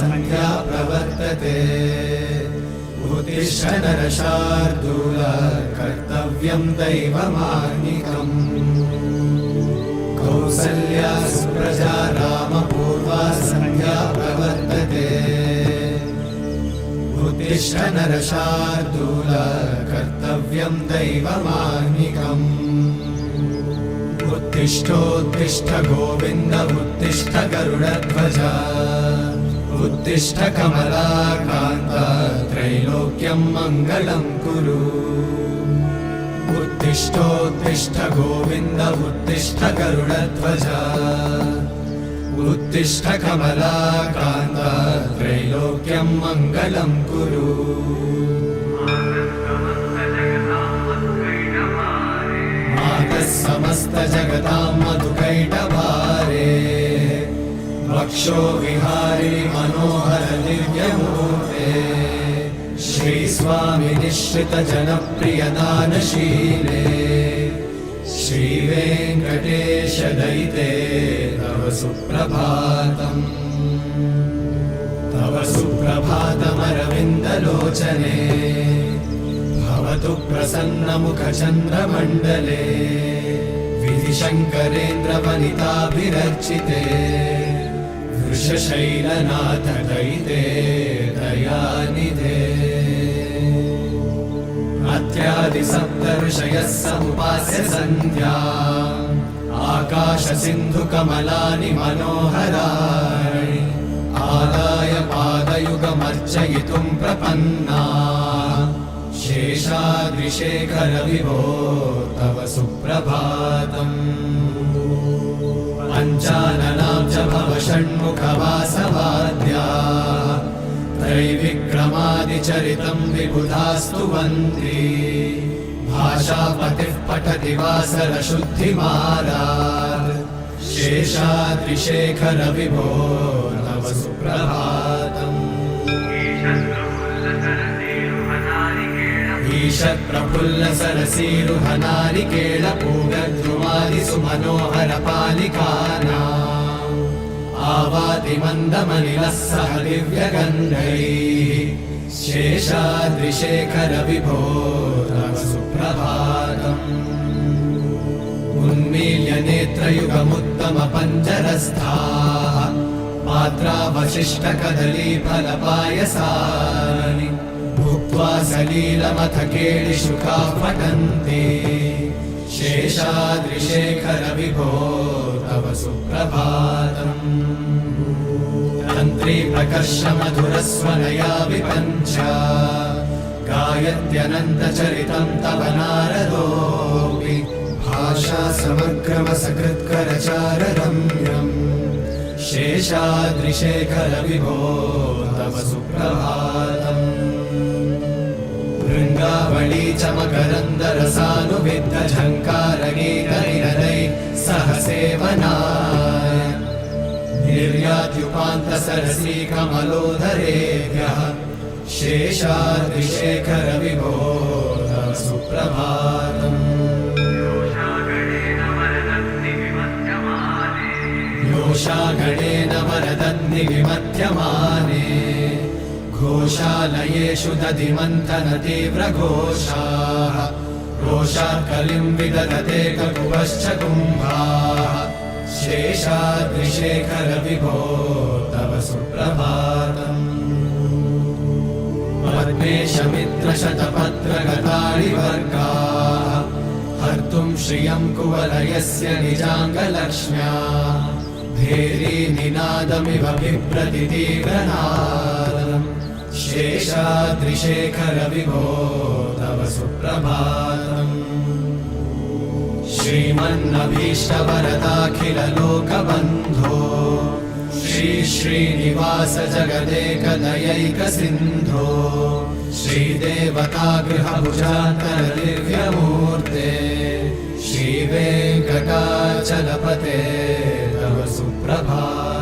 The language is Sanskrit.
सन्ध्या प्रवर्तते उत्तिष्ठ नरशार्दूल कर्तव्यं दैवमान्निकम् कौसल्या सुप्रजा रामपूर्वा सन्ध्या प्रवर्तते उत्तिष्ठ नरशार्दूल कर्तव्यं दैवमान्निकम् उत्तिष्ठोत्तिष्ठ गोविन्द उत्तिष्ठ गरुडध्वज उत्तिष्ठ कमलाकान्त त्रैलोक्यं मङ्गलं कुरु उत्तिष्ठोत्तिष्ठ गोविन्द उत्तिष्ठ गरुडध्वज उत्तिष्ठ कमलाकान्त त्रैलोक्यं मङ्गलं कुरु मातः समस्त जगतां मधुकैटभारे वक्षो विहारिणि मनोहर दिव्यमूर्ते श्रीस्वामि निश्रित जनप्रिय दानशीले श्रीवेङ्कटेश दयिते तव सुप्रभातम् तव सुप्रभातमरविन्दलोचने भवतु प्रसन्नमुखचन्द्रमण्डले विधिशङ्करेन्द्रवनिताभिरर्चिते वृषशैलनाथ दयिते दयानिधे अत्यादिसप्तऋषयः समुपास्य सन्ध्या आकाश सिन्धु कमलानि मनोहराणि आदाय पादयुगमर्चयितुं प्रपन्ना शेषाद्रिशेखर विभो तव सुप्रभातम् पञ्चाननां च भव षण्मुखवासवाद्या त्रैविक्रमादिचरितं विबुधास्तु वन्ति भाषापतिः पठति वासरशुद्धिमारात् शेषाद्रिशेखर विभो तव सुप्रभातम् ईषत्प्रफुल्ल सरसीरुहनारिकेळ पूगद्रुमादिसुमनोहर पालिकानाम् आवाति मन्दमनिलः सह दिव्यगन्धैः शेषाद्रिशेखर विभो तव सुप्रभातम् उन्मील्य नेत्रयुगमुत्तम पञ्जरस्थाः पात्रावशिष्ट कदलीफलपायसानि भुक्त्वा सलीलमथ केळिशुकाः पठन्ति शेषाद्रिशेखर विभो तव सुप्रभातम् तन्त्री प्रकर्ष मधुरस्वनया विपञ्च गायत्यनन्तचरितं तव नारदोऽपि भाषा समग्रमसकृत्करचाररम्यम् शेषाद्रिशेखर विभो तव सुप्रभातम् भृङ्गावळी च मकरन्दरसानुविद्ध झङ्कारगीतनिरदै सह सेवनाय निर्यात्युपान्तसरसी कमलोदरेभ्यः शेषाद्रिशेखर विभो तव सुप्रभातम् योषागणेन वरदन्नि विमध्यमाने घोषालयेषु दधिमन्थन तीव्रघोषाः रोषात् कलिं विदधते ककुभश्च कुम्भाः शेषाद्रिशेखर विभो तव सुप्रभातम् पद्मेशमित्रशतपत्रगतानि वर्गाः हर्तुं श्रियं कुवलयस्य निजाङ्गलक्ष्म्या भेरी निनादमिव बिभ्रति तीव्रनादम् शेषाद्रिशेखर विभो तव सुप्रभातम् श्रीमन्नभीष्टवरदाखिललोकबन्धो श्री श्रीनिवास जगदेकदयैकसिन्धो श्रीदेवतागृहभुजान्तर दिव्यमूर्ते श्रीवेङ्कटाचलपते तव सुप्रभातम्